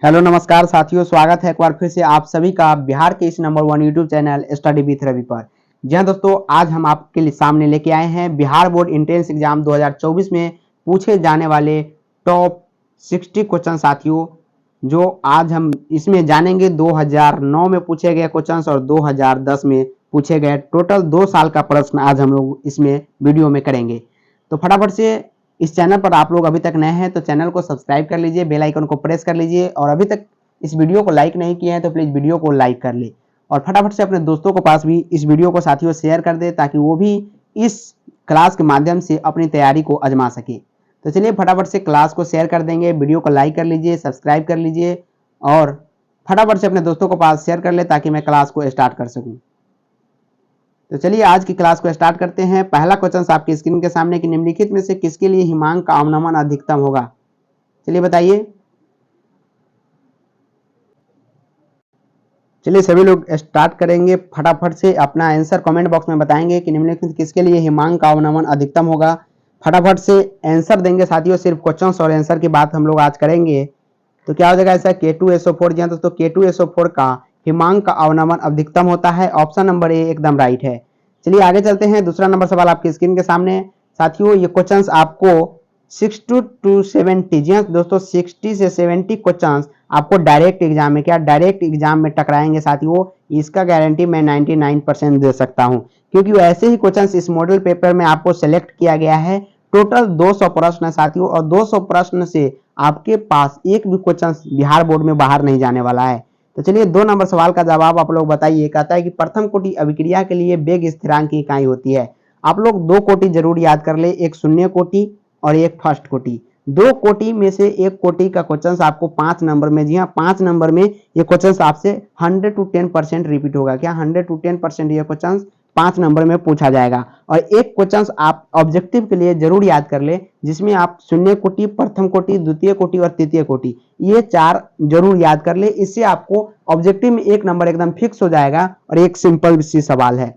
Hello नमस्कार साथियों, स्वागत है एक बार फिर से आप सभी का बिहार के इस number 1 YouTube channel study with Ravi पर। जी हाँ दोस्तों, आज हम आपके सामने लेके आए हैं बिहार बोर्ड एंट्रेंस एग्जाम 2024 में पूछे जाने वाले टॉप 60 क्वेश्चन साथियों, जो आज हम इसमें जानेंगे। 2009 में पूछे गए क्वेश्चन और 2010 में पूछे गए टोटल 2 साल का प्रश्न आज हम लोग इसमें वीडियो में करेंगे। तो फटाफट से इस चैनल पर आप लोग अभी तक नए हैं तो चैनल को सब्सक्राइब कर लीजिए, बेल आइकन को प्रेस कर लीजिए, और अभी तक इस वीडियो को लाइक नहीं किए हैं तो प्लीज वीडियो को लाइक कर ले, और फटाफट से अपने दोस्तों के पास भी इस वीडियो को साथियों शेयर कर दे ताकि वो भी इस क्लास के माध्यम से अपनी तैयारी को आजमा सके। तो चलिए फटाफट से क्लास को शेयर कर देंगे, वीडियो को लाइक कर लीजिए, सब्सक्राइब कर लीजिए, और फटाफट से अपने दोस्तों के पास शेयर कर ले ताकि मैं क्लास को स्टार्ट कर सकूं। तो चलिए आज की क्लास को स्टार्ट करते हैं। पहला क्वेश्चन आपकी स्क्रीन के सामने कि निम्नलिखित में से किसके लिए हिमांक का अवनमन अधिकतम होगा। चलिए बताइए। चलिए सभी लोग स्टार्ट करेंगे, फटाफट से अपना आंसर कमेंट बॉक्स में बताएंगे कि निम्नलिखित किसके लिए हिमांक का अवनमन अधिकतम होगा। फटाफट से आंसर देंगे साथियों, सिर्फ क्वेश्चन और आंसर की बात हम लोग आज करेंगे। तो क्या हो जाएगा ऐसा, K2SO4। जी हाँ दोस्तों, K2SO4 का हिमांक का अवनमन अधिकतम होता है। ऑप्शन नंबर ए एकदम राइट है। चलिए आगे चलते हैं। दूसरा नंबर सवाल आपकी स्क्रीन के सामने साथियों, ये क्वेश्चंस आपको 60 to 70, जी हाँ दोस्तों, 60 से 70 क्वेश्चंस आपको डायरेक्ट एग्जाम में, क्या डायरेक्ट एग्जाम में टकराएंगे साथियों। इसका गारंटी मैं 99% दे सकता हूं, क्योंकि ऐसे ही क्वेश्चंस इस मॉडल पेपर में आपको सेलेक्ट किया गया है। टोटल 200 प्रश्न है साथियों, और 200 प्रश्न से आपके पास एक भी क्वेश्चन बिहार बोर्ड में बाहर नहीं जाने वाला है। तो चलिए 2 नंबर सवाल का जवाब आप लोग बताइए। कहता है कि प्रथम कोटि अभिक्रिया के लिए वेग स्थिरांक की इकाई होती है। आप लोग 2 कोटि जरूर याद कर ले, एक शून्य कोटि और एक फर्स्ट कोटि। 2 कोटि में से एक कोटि का क्वेश्चन आपको 5 नंबर में, जी हाँ 5 नंबर में ये क्वेश्चन आपसे 100 to 10% रिपीट होगा। क्या 100 to 10% ये क्वेश्चन 5 नंबर में पूछा जाएगा। और एक क्वेश्चन आप ऑब्जेक्टिव के लिए जरूर याद कर ले, जिसमें आप शून्य कोटि, प्रथम कोटि, द्वितीय कोटि और तृतीय कोटि, ये 4 जरूर याद कर ले। इससे आपको ऑब्जेक्टिव में 1 नंबर एकदम फिक्स हो जाएगा, और एक सिंपल सी सवाल है।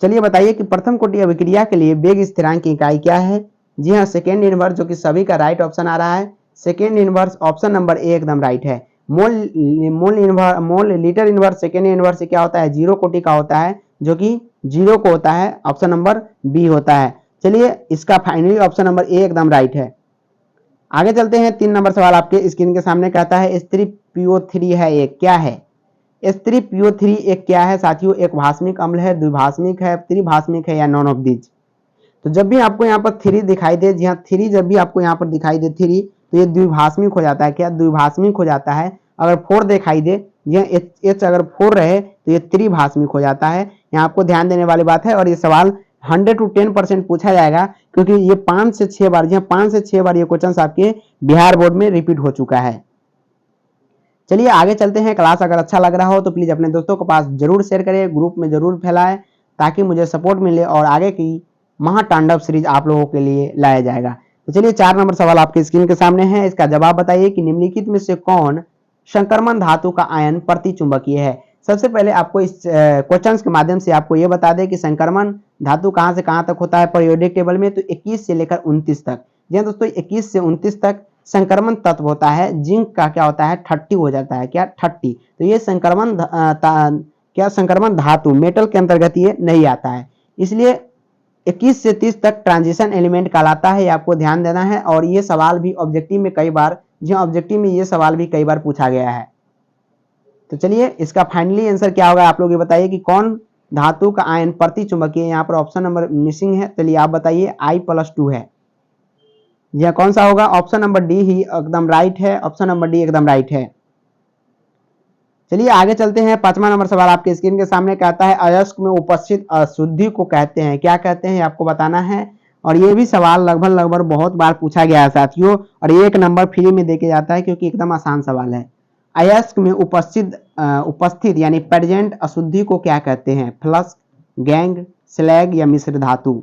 चलिए बताइए कि प्रथम कोटि अभिक्रिया के लिए वेग स्थिरांक की इकाई क्या है। जी हाँ, सेकेंड इनवर्स, जो कि सभी का राइट ऑप्शन आ रहा है। Second inverse option number A एकदम राइट है। Mole litre inverse second inverse क्या होता है, 0 कोटि का होता है, जो कि 0 को होता है। ऑप्शन नंबर बी होता है। चलिए इसका फाइनली ऑप्शन नंबर ए एकदम राइट है। आगे चलते हैं। 3 नंबर सवाल आपके स्क्रीन के सामने कहता है स्त्री PO3 है, एक क्या है। स्त्री PO3 एक क्या है साथियों, एक भास्मिक अम्ल है, द्विभाषमिक है, त्रिभाषमिक है, या नॉन ऑफ दीज। तो जब भी आपको यहाँ पर 3 दिखाई दे, जी हाँ 3 जब भी आपको यहाँ पर दिखाई दे 3, तो ये द्विभाषमिक हो जाता है। क्या द्विभाषमिक हो जाता है। अगर 4 दिखाई दे, यह H अगर 4 रहे तो ये त्रिभाषमिक हो जाता है। यहाँ आपको ध्यान देने वाली बात है, और ये सवाल 100 to 10% पूछा जाएगा, क्योंकि ये 5 से 6 बार, जी हाँ 5 से 6 बार ये क्वेश्चन आपके बिहार बोर्ड में रिपीट हो चुका है। चलिए आगे चलते हैं। क्लास अगर अच्छा लग रहा हो तो प्लीज अपने दोस्तों के पास जरूर शेयर करें, ग्रुप में जरूर फैलाएं, ताकि मुझे सपोर्ट मिले और आगे की महातांडव सीरीज आप लोगों के लिए लाया जाएगा। तो चलिए 4 नंबर सवाल आपके स्क्रीन के सामने है। इसका जवाब बताइए कि निम्नलिखित में से कौन संक्रमण धातु का आयन प्रतिचुंबकीय है। सबसे पहले आपको इस क्वेश्चन के माध्यम से आपको यह बता दें कि संक्रमण धातु कहां से कहां तक होता है पीरियोडिक टेबल में। तो 21 से लेकर 29 तक, जी दोस्तों 21 से 29 तक संक्रमण तत्व होता है। जिंक का क्या होता है, 30 हो जाता है। क्या 30। तो ये संक्रमण क्या संक्रमण धातु मेटल के अंतर्गत ये नहीं आता है, इसलिए 21 से 30 तक ट्रांजिशन एलिमेंट कहलाता है। ये आपको ध्यान देना है। और ये सवाल भी ऑब्जेक्टिव में कई बार, जी ऑब्जेक्टिव में ये सवाल भी कई बार पूछा गया है। तो चलिए इसका फाइनली आंसर क्या होगा, आप लोग ये बताइए कि कौन धातु का आयन प्रतिचुंबकीय। यहाँ पर ऑप्शन नंबर मिसिंग है, चलिए आप बताइए। I+2 है। यह कौन सा होगा, ऑप्शन नंबर डी ही एकदम राइट है। ऑप्शन नंबर डी एकदम राइट है। चलिए आगे चलते हैं। 5वां नंबर सवाल आपके स्क्रीन के सामने कहता है अयस्क में उपस्थित अशुद्धि को कहते हैं, क्या कहते हैं आपको बताना है। और ये भी सवाल लगभग बहुत बार पूछा गया है साथियों, और 1 नंबर फ्री में देके जाता है, क्योंकि एकदम आसान सवाल है। अयस्क में उपस्थित यानी प्रेजेंट अशुद्धि को क्या कहते हैं। फ्लक्स, गैंग, स्लैग या मिश्र धातु।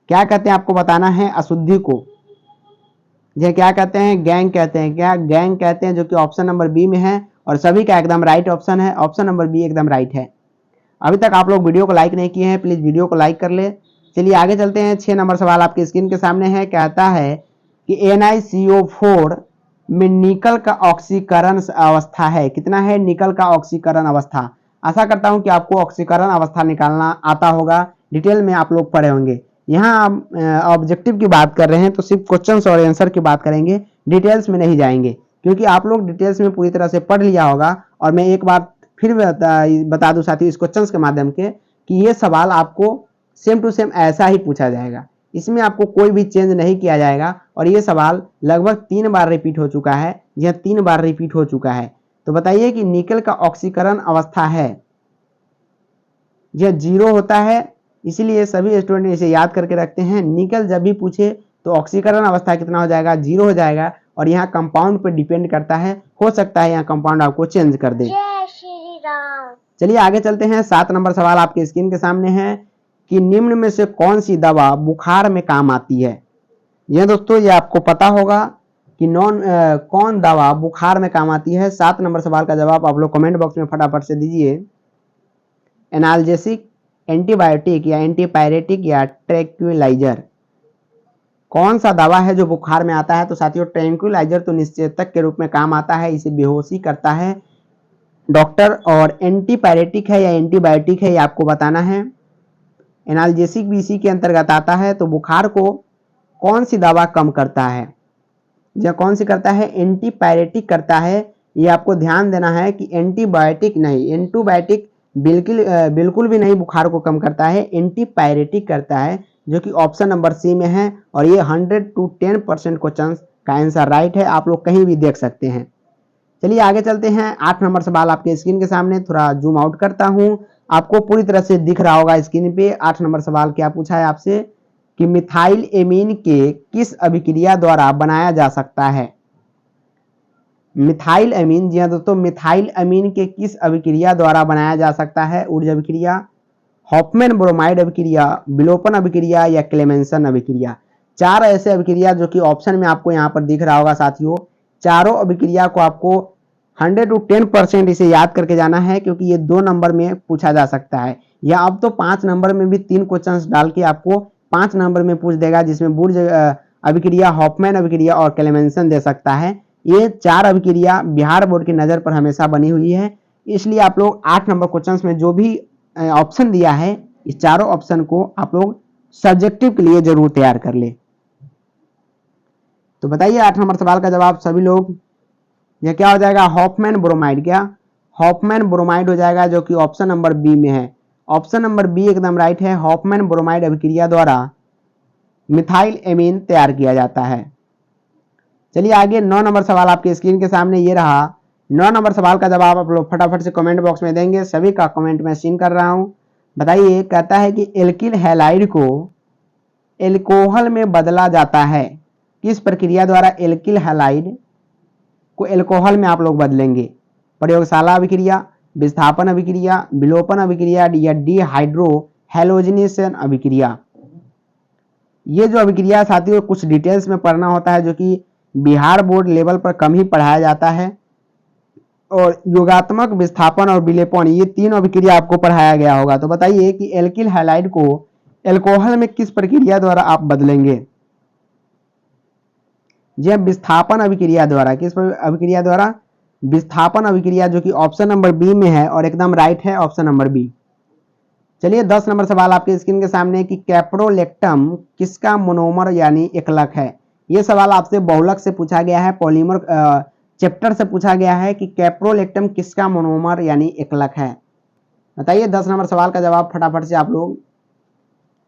क्या कहते हैं आपको बताना है अशुद्धि को। ये क्या कहते हैं, गैंग कहते हैं। क्या गैंग कहते हैं, जो कि ऑप्शन नंबर बी में है, और सभी का एकदम राइट ऑप्शन है। ऑप्शन नंबर बी एकदम राइट है। अभी तक आप लोग वीडियो को लाइक नहीं किए हैं, प्लीज वीडियो को लाइक कर ले। चलिए आगे चलते हैं। 6 नंबर सवाल आपके स्क्रीन के सामने है। कहता है कि NiCO4 में निकल का ऑक्सीकरण अवस्था है। कितना है निकल का ऑक्सीकरण अवस्था। आशा करता हूं कि आपको ऑक्सीकरण अवस्था निकालना आता होगा, डिटेल में आप लोग पढ़े होंगे। यहाँ ऑब्जेक्टिव की बात कर रहे हैं तो सिर्फ क्वेश्चन और आंसर की बात करेंगे, डिटेल्स में नहीं जाएंगे, क्योंकि आप लोग डिटेल्स में पूरी तरह से पढ़ लिया होगा। और मैं एक बार फिर बता दूं साथियों इस क्वेश्चन के माध्यम के कि ये सवाल आपको सेम टू सेम ऐसा ही पूछा जाएगा, इसमें आपको कोई भी चेंज नहीं किया जाएगा। और ये सवाल लगभग 3 बार रिपीट हो चुका है, यह 3 बार रिपीट हो चुका है। तो बताइए कि निकल का ऑक्सीकरण अवस्था है, यह 0 होता है, इसीलिए सभी स्टूडेंट इसे याद करके रखते हैं। निकल जब भी पूछे तो ऑक्सीकरण अवस्था कितना हो जाएगा, 0 हो जाएगा। और यहाँ कंपाउंड पर डिपेंड करता है, हो सकता है यहाँ कंपाउंड आपको चेंज कर दे। जय श्री राम। चलिए आगे चलते हैं। 7 नंबर सवाल आपके स्क्रीन के सामने है कि निम्न में से कौन सी दवा बुखार में काम आती है। यह दोस्तों ये आपको पता होगा कि कौन दवा बुखार में काम आती है। 7 नंबर सवाल का जवाब आप लोग कमेंट बॉक्स में फटाफट से दीजिए। एनाल्जेसिक, एंटीबायोटिक या एंटीपायरेटिक या ट्रैंक्विलाइजर, कौन सा दवा है जो बुखार में आता है। तो साथियों ट्रैंक्विलाइजर तो निश्चेतक के रूप में काम आता है, इसे बेहोशी करता है डॉक्टर। और एंटीपायरेटिक है या एंटीबायोटिक है ये आपको बताना है। एनाल्जेसिक भी इसी के अंतर्गत आता है। तो बुखार को कौन सी दवा कम करता है, या कौन सी करता है, एंटीपायरेटिक करता है। ये आपको ध्यान देना है कि एंटीबायोटिक नहीं, एंटीबायोटिक बिल्कुल भी नहीं बुखार को कम करता है, एंटीपायरेटिक करता है, जो कि ऑप्शन नंबर सी में है। और ये 100 to 10% क्वेश्चन का आंसर राइट है, आप लोग कहीं भी देख सकते हैं। चलिए आगे चलते हैं। 8 नंबर सवाल आपके स्क्रीन के सामने, थोड़ा जूम आउट करता हूं, आपको पूरी तरह से दिख रहा होगा स्क्रीन पे। 8 नंबर सवाल क्या पूछा है आपसे कि मिथाइल एमीन के किस अभिक्रिया द्वारा बनाया जा सकता है। मिथाइल अमीन, जी हाँ दोस्तों, मिथाइल अमीन के किस अभिक्रिया द्वारा बनाया जा सकता है। ऊर्जा अभिक्रिया, हॉफमैन ब्रोमाइड अभिक्रिया, विलोपन अभिक्रिया या क्लेमेंसन अभिक्रिया। 4 ऐसे अभिक्रिया जो कि ऑप्शन में आपको यहाँ पर दिख रहा होगा साथियों। चारों अभिक्रिया को आपको 100 to 10% इसे याद करके जाना है, क्योंकि ये 2 नंबर में पूछा जा सकता है, या अब तो 5 नंबर में भी 3 क्वेश्चंस डाल के आपको 5 नंबर में पूछ देगा, जिसमें बुर्ज अभिक्रिया, हॉफमैन अभिक्रिया और क्लेमेंसन दे सकता है। ये 4 अभिक्रिया बिहार बोर्ड की नजर पर हमेशा बनी हुई है, इसलिए आप लोग 8 नंबर क्वेश्चंस में जो भी ऑप्शन दिया है, इस चारों ऑप्शन को आप लोग सब्जेक्टिव के लिए जरूर तैयार कर ले। तो बताइए 8 नंबर सवाल का जवाब सभी लोग। यह क्या हो जाएगा, हॉफमैन ब्रोमाइड। क्या हॉफमैन ब्रोमाइड हो जाएगा, जो कि ऑप्शन नंबर बी में है। ऑप्शन नंबर बी एकदम राइट है। हॉफमैन ब्रोमाइड अभिक्रिया द्वारा मिथाइल एमीन तैयार किया जाता है। चलिए आगे 9 नंबर सवाल आपके स्क्रीन के सामने ये रहा। 9 नंबर सवाल का जवाब आप लोग फटाफट से कमेंट बॉक्स में देंगे, सभी का कमेंट मैं सीन कर रहा हूं। बताइए, कहता है कि एल्किल हैलाइड को एल्कोहल में बदला जाता है। किस प्रक्रिया द्वारा एल्किल हैलाइड को एल्कोहल में आप लोग बदलेंगे। प्रयोगशाला अभिक्रिया, विस्थापन अभिक्रिया, विलोपन अभिक्रिया या डिहाइड्रो हैलोजिनेशन अभिक्रिया। ये जो अभिक्रिया साथियों कुछ डिटेल्स में पढ़ना होता है, जो कि बिहार बोर्ड लेवल पर कम ही पढ़ाया जाता है। और योगात्मक, विस्थापन और विलेपन, ये 3 अभिक्रिया आपको पढ़ाया गया होगा। तो बताइए कि एल्किल हैलाइड को एल्कोहल में किस प्रक्रिया द्वारा आप बदलेंगे। जी विस्थापन अभिक्रिया द्वारा। किस अभिक्रिया द्वारा, विस्थापन अभिक्रिया, जो कि ऑप्शन नंबर बी में है और एकदम राइट है ऑप्शन नंबर बी। चलिए 10 नंबर सवाल आपके स्क्रीन के सामने कि कैप्रोलेक्टम किसका मोनोमर यानी एकलक है। यह सवाल आपसे बहुलक से पूछा गया है, पॉलीमर चैप्टर से पूछा गया है कि कैप्रोलेक्टम किसका मोनोमर यानी एकलक है। बताइए 10 नंबर सवाल का जवाब फटाफट से आप लोग।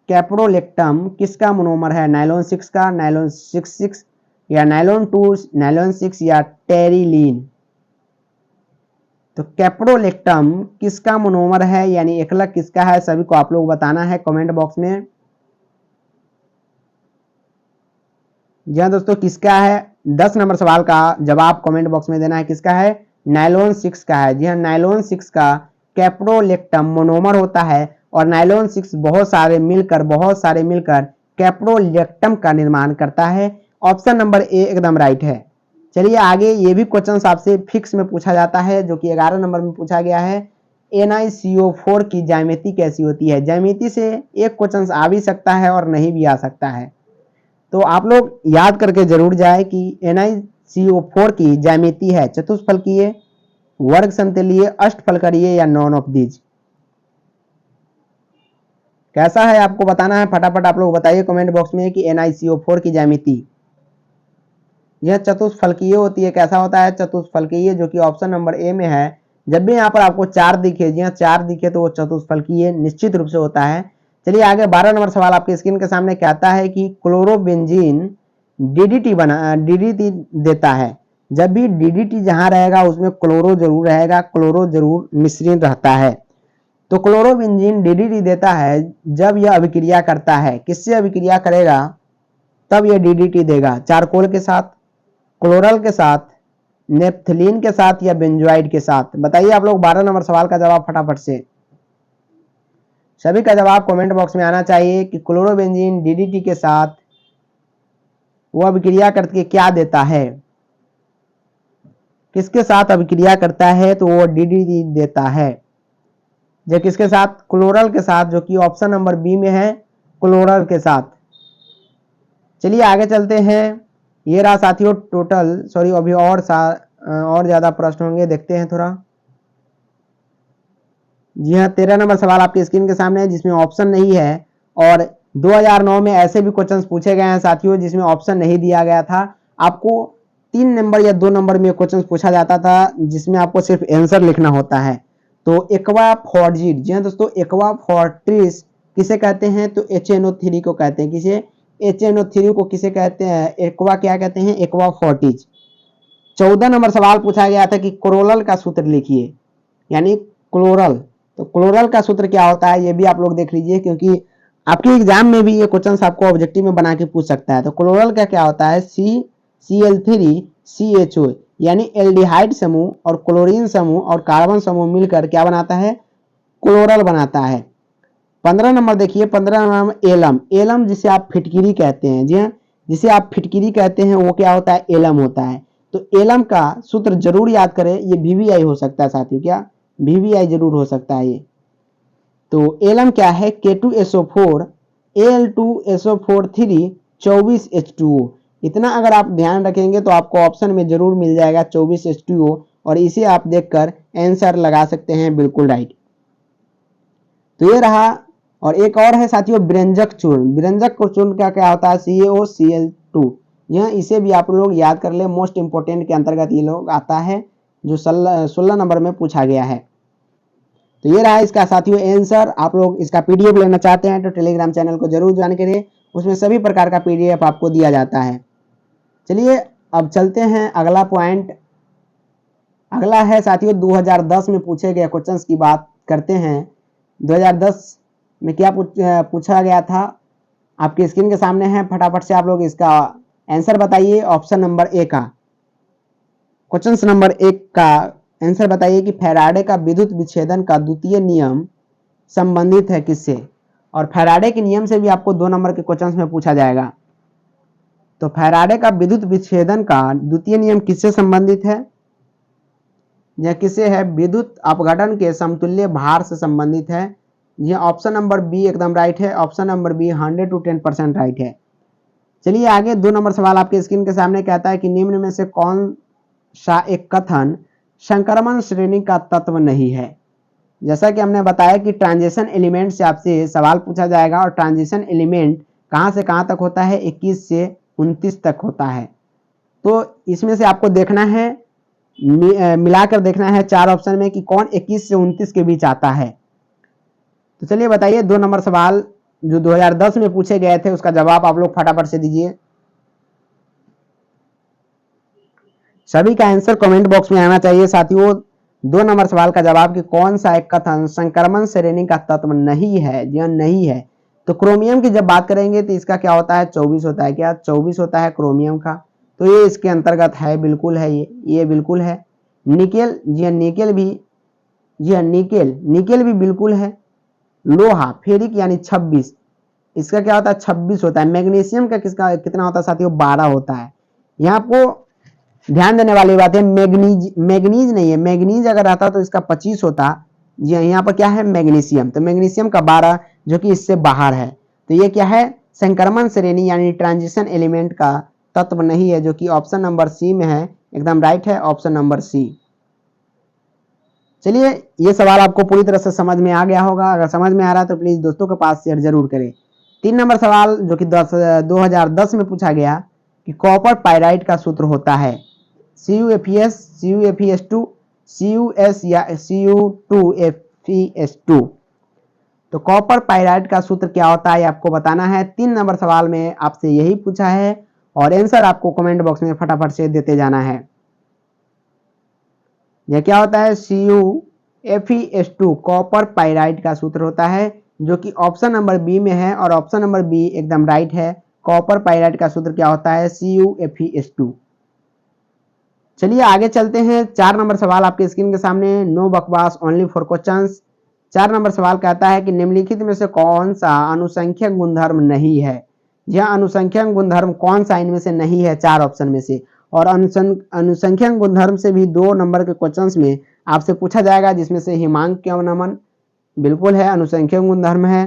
कैप्रोलेक्टम किसका मोनोमर है, नाइलॉन 6 का, नाइलॉन 6 या नाइलॉन 2, नाइलॉन 6 या टेरिलीन। तो कैप्रोलेक्टम किसका मोनोमर है यानी एकलक किसका है, सभी को आप लोग बताना है कमेंट बॉक्स में। जी हाँ दोस्तों, किसका है, 10 नंबर सवाल का जवाब कमेंट बॉक्स में देना है। किसका है, नाइलॉन 6 का है। जी हाँ, नाइलॉन 6 का कैप्रोलेक्टम मोनोमर होता है और नाइलॉन 6 बहुत सारे मिलकर कैप्रोलेक्टम का निर्माण करता है। ऑप्शन नंबर ए एकदम राइट है। चलिए आगे, ये भी क्वेश्चन आपसे फिक्स में पूछा जाता है, जो कि 11 नंबर में पूछा गया है। NiCO4 की ज्यामिति कैसी होती है। ज्यामिति से एक क्वेश्चन आ भी सकता है और नहीं भी आ सकता है, तो आप लोग याद करके जरूर जाए कि NaCO4 की ज्यामिति है? चतुष्फलकीय, वर्ग समतलीय, अष्टफलकीय या नॉन ऑफ दीज? कैसा है आपको बताना है, फटाफट आप लोग बताइए कमेंट बॉक्स में कि NaCO4 की ज्यामिति यह चतुष्फलकीय होती है। कैसा होता है? चतुष्फलकीय, जो कि ऑप्शन नंबर ए में है। जब भी यहाँ पर आपको 4 दिखे, जी हाँ 4 दिखे तो वो चतुष्फलकीय निश्चित रूप से होता है। चलिए आगे 12 नंबर सवाल आपके स्क्रीन के सामने कहता है कि क्लोरोबेंजीन डीडीटी देता है। जब भी डीडीटी जहां रहेगा उसमें क्लोरो जरूर रहेगा, क्लोरो जरूर मिश्रण रहता है। तो क्लोरोबेंजीन डीडीटी देता है जब यह अभिक्रिया करता है। किससे अभिक्रिया करेगा तब यह डीडीटी देगा? चारकोल के साथ, क्लोरल के साथ, नेप्थलीन के साथ या बेंजोइड के साथ? बताइए आप लोग 12 नंबर सवाल का जवाब फटाफट से। सभी का जवाब कमेंट बॉक्स में आना चाहिए कि क्लोरोबेंजीन डीडीटी के साथ वो अभिक्रिया करके क्या देता है, किसके साथ अभिक्रिया करता है तो वो डीडीटी देता है। जो किसके साथ? क्लोरल के साथ, जो कि ऑप्शन नंबर बी में है, क्लोरल के साथ। चलिए आगे चलते हैं। ये रहा साथियों टोटल, सॉरी अभी और ज्यादा प्रश्न होंगे, देखते हैं थोड़ा। जी हाँ 13 नंबर सवाल आपकी स्क्रीन के सामने है जिसमें ऑप्शन नहीं है, और 2009 में ऐसे भी क्वेश्चंस पूछे गए हैं साथियों जिसमें ऑप्शन नहीं दिया गया था। आपको 3 नंबर या 2 नंबर में क्वेश्चंस पूछा जाता था जिसमें आपको सिर्फ आंसर लिखना होता है। तो एक्वा फॉर्जिड, जी हाँ दोस्तों, एक्वा फोर्ट्रिस किसे कहते हैं? तो HNO3 को कहते हैं। किसे? HNO3 को किसे कहते हैं? एक्वा क्या कहते हैं? Aqua forties. 14 नंबर सवाल पूछा गया था कि क्लोरल का सूत्र लिखिए, यानी क्लोरल। तो क्लोरल का सूत्र क्या होता है ये भी आप लोग देख लीजिए, क्योंकि आपके एग्जाम में भी ये क्वेश्चन आपको ऑब्जेक्टिव में बना के पूछ सकता है। तो क्लोरल का क्या होता है? CCl3CHO, यानी एल्डिहाइड समूह और क्लोरीन समूह और कार्बन समूह मिलकर क्या बनाता है? क्लोरल बनाता है। 15 नंबर देखिए, 15 नंबर एलम। एलम जिसे आप फिटकिरी कहते हैं, जी हाँ, जिसे आप फिटकिरी कहते हैं वो क्या होता है? एलम होता है। तो एलम का सूत्र जरूर याद करें, ये VVI हो सकता है साथियों, क्या VVI जरूर हो सकता है ये। तो एलम क्या है? K2SO4 Al2SO4 24H2O। इतना अगर आप ध्यान रखेंगे तो आपको ऑप्शन में जरूर मिल जाएगा 24H2O, और इसे आप देखकर आंसर लगा सकते हैं बिल्कुल राइट। तो ये रहा, और एक और है साथियों व्यंजक चूर्ण। व्यंजक चूर्ण का क्या होता है? CaOCl2। यह इसे भी आप लोग याद कर ले, मोस्ट इंपोर्टेंट के अंतर्गत ये लोग आता है, जो 16 नंबर में पूछा गया है। तो ये रहा इसका साथियों आंसर। आप लोग इसका PDF लेना चाहते हैं तो टेलीग्राम चैनल को जरूर ज्वाइन करिए, उसमें सभी प्रकार का PDF आपको दिया जाता है। चलिए अब चलते हैं अगला पॉइंट। अगला है साथियों 2010 में पूछे गए क्वेश्चंस की बात करते हैं। 2010 में क्या पूछा गया था आपके स्क्रीन के सामने है, फटाफट से आप लोग इसका आंसर बताइए। ऑप्शन नंबर ए का, क्वेश्चन नंबर 1 का आंसर बताइए कि फैराडे का विद्युत विच्छेदन का द्वितीय नियम संबंधित है किससे? और फैराडे के नियम से भी आपको 2 नंबर के क्वेश्चंस में पूछा जाएगा। तो फैराडे का विद्युत विच्छेदन का द्वितीय नियम किससे संबंधित है? यह किससे है? विद्युत अपघटन के समतुल्य भार से संबंधित है। यह ऑप्शन नंबर बी एकदम राइट है। Option number B 100 to 10% right है। चलिए आगे 2 नंबर सवाल आपके स्क्रीन के सामने कहता है कि निम्न में से कौन सा एक कथन संक्रमण श्रेणी का तत्व नहीं है? जैसा कि हमने बताया कि ट्रांजिशन एलिमेंट से आपसे सवाल पूछा जाएगा, और ट्रांजिशन एलिमेंट कहां से कहां तक होता है? 21 से 29 तक होता है। तो इसमें से आपको देखना है, मिलाकर देखना है 4 ऑप्शन में कि कौन 21 से 29 के बीच आता है। तो चलिए बताइए 2 नंबर सवाल जो 2010 में पूछे गए थे उसका जवाब आप लोग फटाफट से दीजिए। सभी का आंसर कमेंट बॉक्स में आना चाहिए साथियों। 2 नंबर सवाल का जवाब कि कौन सा एक कथन संक्रमण श्रेणी का तत्व नहीं है? जी नहीं है। तो क्रोमियम की जब बात करेंगे तो इसका क्या होता है? 24 होता है। क्या 24 होता है क्रोमियम का? तो ये इसके अंतर्गत है, बिल्कुल है, ये बिल्कुल है। निकेल, जी निकेल भी, जी निकेल भी बिल्कुल है। लोहा फेरिक यानी 26, इसका क्या होता है? 26 होता है। मैग्नीशियम का किसका कितना होता है साथियों? 12 होता है। यहाँ आपको ध्यान देने वाली बात है, मैग्नीज नहीं है। मैग्नीज अगर आता तो इसका 25 होता। जी यहाँ पर क्या है? मैग्नीशियम। तो मैग्नीशियम का 12 जो कि इससे बाहर है। तो ये क्या है? संक्रमण श्रेणी यानी ट्रांजिशन एलिमेंट का तत्व नहीं है, जो कि ऑप्शन नंबर सी में है, एकदम राइट है ऑप्शन नंबर सी। चलिए, ये सवाल आपको पूरी तरह से समझ में आ गया होगा। अगर समझ में आ रहा है तो प्लीज दोस्तों के पास शेयर जरूर करें। 3 नंबर सवाल जो कि 2010 में पूछा गया कि कॉपर पाइराइट का सूत्र होता है CuFeS, CuFeS2, CuS या Cu2FeS2। तो कॉपर पाइराइट का सूत्र क्या होता है आपको बताना है। 3 नंबर सवाल में आपसे यही पूछा है और आंसर आपको कमेंट बॉक्स में फटाफट से देते जाना है। यह क्या होता है? CuFeS2 कॉपर पाइराइट का सूत्र होता है, जो कि ऑप्शन नंबर बी में है और ऑप्शन नंबर बी एकदम राइट है। कॉपर पाइराइट का सूत्र क्या होता है? CuFeS2। चलिए आगे चलते हैं। 4 नंबर सवाल आपके स्क्रीन के सामने, नो बकवास ओनली फॉर क्वेश्चंस। 4 नंबर सवाल कहता है कि निम्नलिखित में से कौन सा अनुसंख्यक गुणधर्म नहीं है? यह अनुसंख्यक गुणधर्म कौन सा इनमें से नहीं है 4 ऑप्शन में से? और अनुसंख्यक गुणधर्म से भी 2 नंबर के क्वेश्चंस में आपसे पूछा जाएगा, जिसमें से हिमांक के अवनमन बिल्कुल है, अनुसंख्यक गुणधर्म है।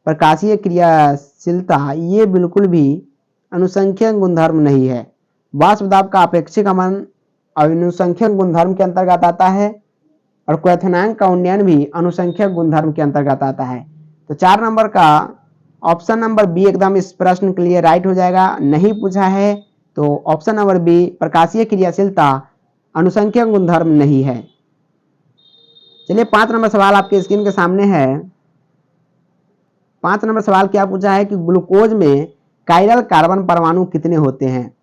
प्रकाशीय क्रियाशीलता ये बिल्कुल भी अनुसंख्यक गुणधर्म नहीं है। वाष्प दाब का अपेक्षिक अमन अनुसंख्यक गुणधर्म के अंतर्गत आता है और क्वथनांक का उन्नयन भी अनुसंख्यक गुणधर्म के अंतर्गत आता है। तो 4 नंबर का ऑप्शन नंबर बी एकदम इस प्रश्न के लिए राइट हो जाएगा। नहीं पूछा है तो ऑप्शन नंबर बी प्रकाशीय क्रियाशीलता अनुसंख्यक गुणधर्म नहीं है। चलिए 5 नंबर सवाल आपके स्क्रीन के सामने है। 5 नंबर सवाल क्या पूछा है कि ग्लूकोज में कायरल कार्बन परमाणु कितने होते हैं?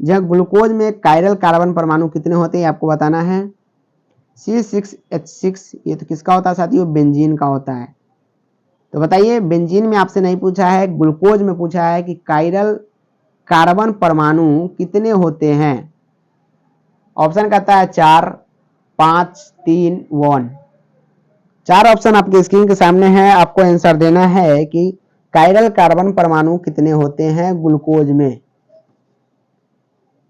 जहाँ ग्लूकोज में कायरल कार्बन परमाणु कितने होते हैं आपको बताना है। C6H6 ये तो किसका होता है साथियों? बेंजीन का होता है। तो बताइए, बेंजीन में आपसे नहीं पूछा है, ग्लूकोज में पूछा है कि कायरल कार्बन परमाणु कितने होते हैं। ऑप्शन कहता है 4, 5, 3, 1। 4 ऑप्शन आपके स्क्रीन के सामने है। आपको आंसर देना है कि कायरल कार्बन परमाणु कितने होते हैं ग्लूकोज में।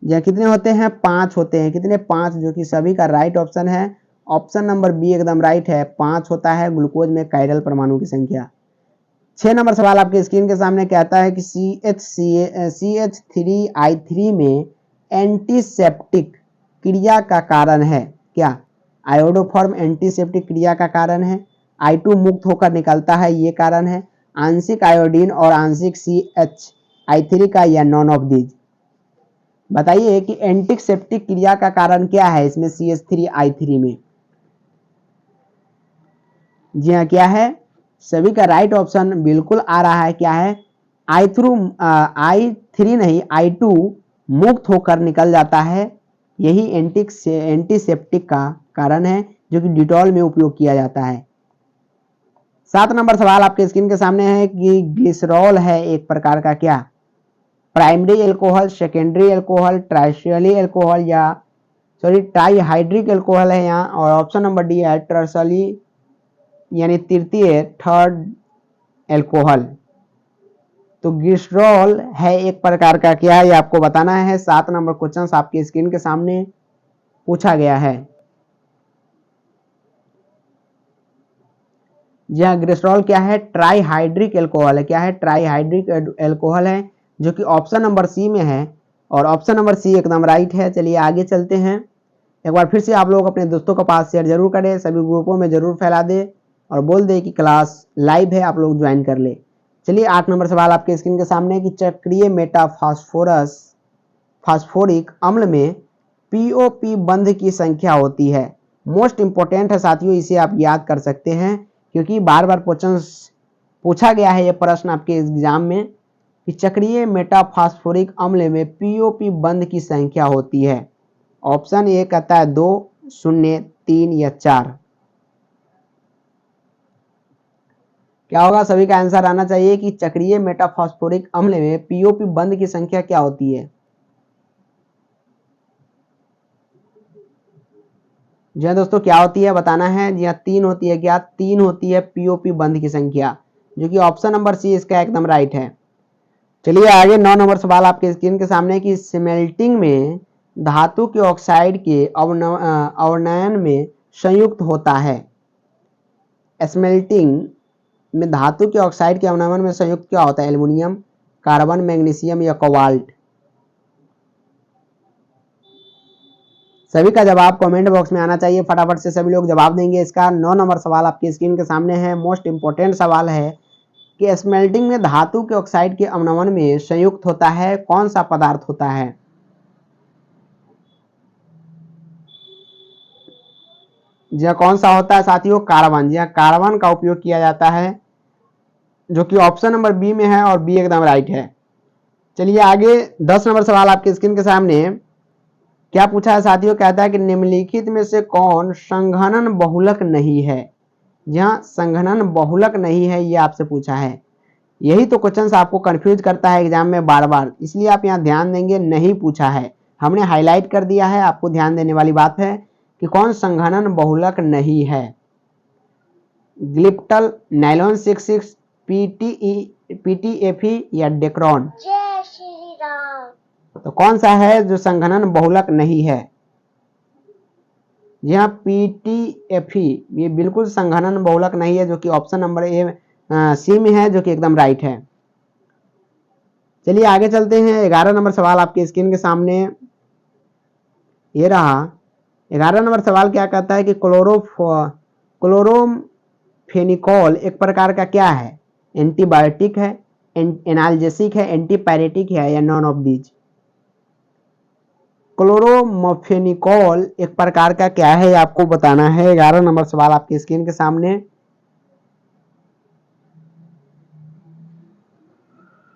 यह कितने होते हैं? 5 होते हैं। कितने? 5, जो कि सभी का राइट ऑप्शन है। ऑप्शन नंबर बी एकदम राइट है, 5 होता है ग्लूकोज में कायरल परमाणु की संख्या। 6 नंबर सवाल आपके स्क्रीन के सामने कहता है कि CH3I3 में एंटीसेप्टिक क्रिया का कारण है क्या? आयोडोफॉर्म एंटीसेप्टिक क्रिया का कारण है, I2 मुक्त होकर निकलता है ये कारण है, आंशिक आयोडीन और आंशिक CH3 का, या नॉन ऑफ दीज। बताइए कि एंटीसेप्टिक क्रिया का कारण क्या है इसमें CH3I3 में। जी हाँ, क्या है? सभी का राइट ऑप्शन बिल्कुल आ रहा है। क्या है? I3 नहीं, I2 मुक्त होकर निकल जाता है। यही एंटीसेप्टिक का कारण है, जो कि डिटॉल में उपयोग किया जाता है। 7 नंबर सवाल आपके स्क्रीन के सामने है कि ग्लिसरॉल है एक प्रकार का क्या? Primary alcohol, secondary alcohol, tertiary alcohol या ट्राईहाइड्रिक एल्कोहल है यहाँ। और ऑप्शन नंबर डी है टर्सली यानी तृतीय, थर्ड एल्कोहल। तो ग्लिसरॉल है एक प्रकार का क्या है, ये आपको बताना है। 7 नंबर क्वेश्चन आपके स्क्रीन के सामने पूछा गया है। यह ग्लिसरॉल क्या है? ट्राईहाइड्रिक एल्कोहल है। क्या है? ट्राईहाइड्रिक एल्कोहल है, जो कि ऑप्शन नंबर सी में है और ऑप्शन नंबर सी एकदम राइट है। चलिए आगे चलते हैं। एक बार फिर से आप लोग अपने दोस्तों के पास शेयर जरूर करें, सभी ग्रुपों में जरूर फैला दे और बोल दे कि क्लास लाइव है, आप लोग ज्वाइन कर ले। चलिए 8 नंबर सवाल आपके स्क्रीन के सामने कि चक्रीय फास्फोरिक अम्ल में POP बंध की संख्या होती है। मोस्ट इंपोर्टेंट है साथियों, इसे आप याद कर सकते हैं क्योंकि बार बार क्वेश्चन पूछा गया है ये प्रश्न आपके एग्जाम में कि चक्रीय मेटाफास्फोरिक अम्ल में POP बंध की संख्या होती है। ऑप्शन ए कहता है 2, 0, 3 या 4। क्या होगा? सभी का आंसर आना चाहिए कि चक्रीय मेटाफॉस्फोरिक अम्ल में POP बंध की संख्या क्या होती है। जी हाँ दोस्तों, क्या होती है बताना है। जी हाँ, 3 होती है। क्या? 3 होती है POP बंध की संख्या, जो कि ऑप्शन नंबर सी इसका एकदम राइट है। चलिए आगे 9 नंबर सवाल आपके स्क्रीन के सामने कि स्मेल्टिंग में धातु के ऑक्साइड के अवनयन में संयुक्त होता है। स्मेल्टिंग में धातु के ऑक्साइड के अवनयन में संयुक्त क्या होता है? एल्युमिनियम, कार्बन, मैग्नीशियम या कोबाल्ट। सभी का जवाब कमेंट बॉक्स में आना चाहिए, फटाफट से सभी लोग जवाब देंगे इसका। 9 नंबर सवाल आपकी स्क्रीन के सामने है। मोस्ट इंपोर्टेंट सवाल है कि स्मेल्टिंग में धातु के ऑक्साइड के अवनमन में संयुक्त होता है कौन सा पदार्थ होता है? जी कौन सा होता है साथियों? कार्बन। जी कार्बन का उपयोग किया जाता है, जो कि ऑप्शन नंबर बी में है और बी एकदम राइट है। चलिए आगे 10 नंबर सवाल आपके स्क्रीन के सामने क्या पूछा है साथियों? कहता है कि निम्नलिखित में से कौन संघनन बहुलक नहीं है? जहां संघनन बहुलक नहीं है ये आपसे पूछा है। यही तो क्वेश्चन आपको कंफ्यूज करता है एग्जाम में बार बार, इसलिए आप यहाँ ध्यान देंगे। नहीं पूछा है, हमने हाईलाइट कर दिया है, आपको ध्यान देने वाली बात है कि कौन संघनन बहुलक नहीं है। ग्लिप्टल, नायलॉन 66, पीटीएफई या डेक्रॉन? जय श्री राम। तो कौन सा है जो संघनन बहुलक नहीं है? यहाँ पीटीएफई ये बिल्कुल संघनन बहुलक नहीं है, जो कि ऑप्शन नंबर सी में है, जो कि एकदम राइट है। चलिए आगे चलते हैं। 11 नंबर सवाल आपके स्क्रीन के सामने ये रहा। 11 नंबर सवाल क्या कहता है कि क्लोरोफेनिकॉल एक प्रकार का क्या है? एंटीबायोटिक है, एनाल्जेसिक है, एंटीपायरेटिक है या नॉन ऑफ दीज? क्लोरोमफेनिकॉल एक प्रकार का क्या है आपको बताना है। 11 नंबर सवाल आपकी स्क्रीन के सामने।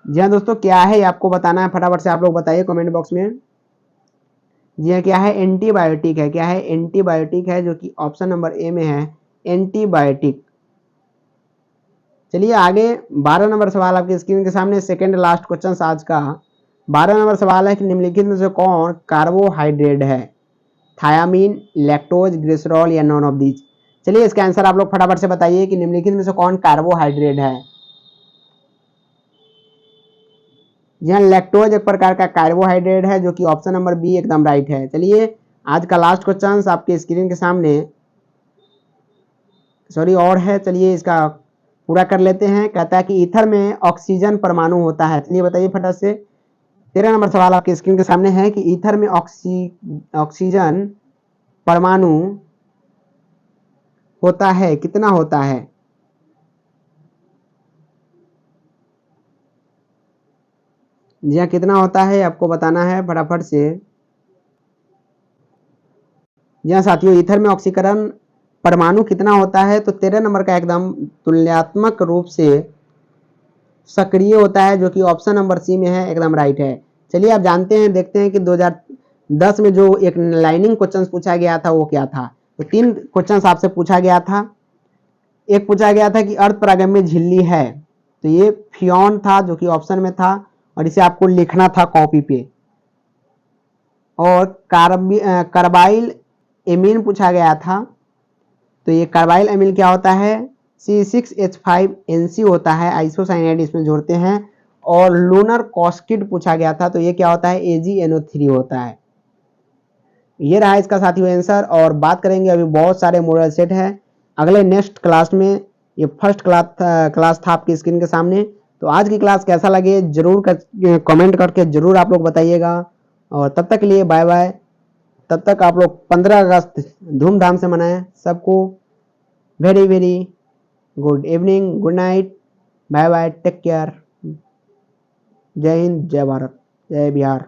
जी हाँ दोस्तों, क्या है ये आपको बताना है, फटाफट से आप लोग बताइए कमेंट बॉक्स में। जी हाँ, क्या है? एंटीबायोटिक है। क्या है? एंटीबायोटिक है, जो कि ऑप्शन नंबर ए में है, एंटीबायोटिक। चलिए आगे 12 नंबर सवाल आपकी स्क्रीन के सामने, सेकंड लास्ट क्वेश्चन आज का। 12 नंबर सवाल है कि निम्नलिखित में से कौन कार्बोहाइड्रेट है? थायामीन, लैक्टोज, ग्लिसरॉल या नॉन ऑफ दीज? चलिए इसका आंसर आप लोग फटाफट से बताइए कि निम्नलिखित में से कौन कार्बोहाइड्रेट है। जी हाँ, लैक्टोज एक प्रकार का कार्बोहाइड्रेट है, जो कि ऑप्शन नंबर बी एकदम राइट है। चलिए आज का लास्ट क्वेश्चन आपके स्क्रीन के सामने और है, चलिए इसका पूरा कर लेते हैं। कहता है कि ईथर में ऑक्सीजन परमाणु होता है। चलिए बताइए फटाफट से। 13 नंबर सवाल आपके स्क्रीन के सामने है कि ईथर में ऑक्सीजन परमाणु होता है, कितना होता है? जी हाँ, कितना होता है आपको बताना है फटाफट से। जी हाँ साथियों, ईथर में ऑक्सीकरण परमाणु कितना होता है? तो 13 नंबर का एकदम तुलनात्मक रूप से सक्रिय होता है, जो कि ऑप्शन नंबर सी में है, एकदम राइट है। चलिए आप जानते हैं, देखते हैं कि 2010 में जो एक लाइनिंग क्वेश्चन पूछा गया था वो क्या था। तो 3 क्वेश्चन आपसे पूछा गया था। एक पूछा गया था कि अर्ध परागम्य झिल्ली है, तो ये फियोन था, जो कि ऑप्शन में था, और इसे आपको लिखना था कॉपी पे। और कार्बाइल एमीन पूछा गया था, तो ये कार्बाइल एमीन क्या होता है? C6H5NC होता है, आइसोसाइनाइड इसमें जोड़ते हैं। और लूनर कॉस्किड पूछा गया था, तो ये क्या होता है? AgNO3 होता है। ये रहा इसका साथियों आंसर। और बात करेंगे, अभी बहुत सारे मॉडल सेट है अगले नेक्स्ट क्लास में। ये फर्स्ट क्लास था आपकी स्क्रीन के सामने। तो आज की क्लास कैसा लगे जरूर कमेंट करके जरूर आप लोग बताइएगा। और तब तक के लिए बाय बाय। तब तक आप लोग 15 अगस्त धूमधाम से मनाएं। सबको very very good evening, good night, bye bye, take care. जय हिंद, जय भारत, जय बिहार।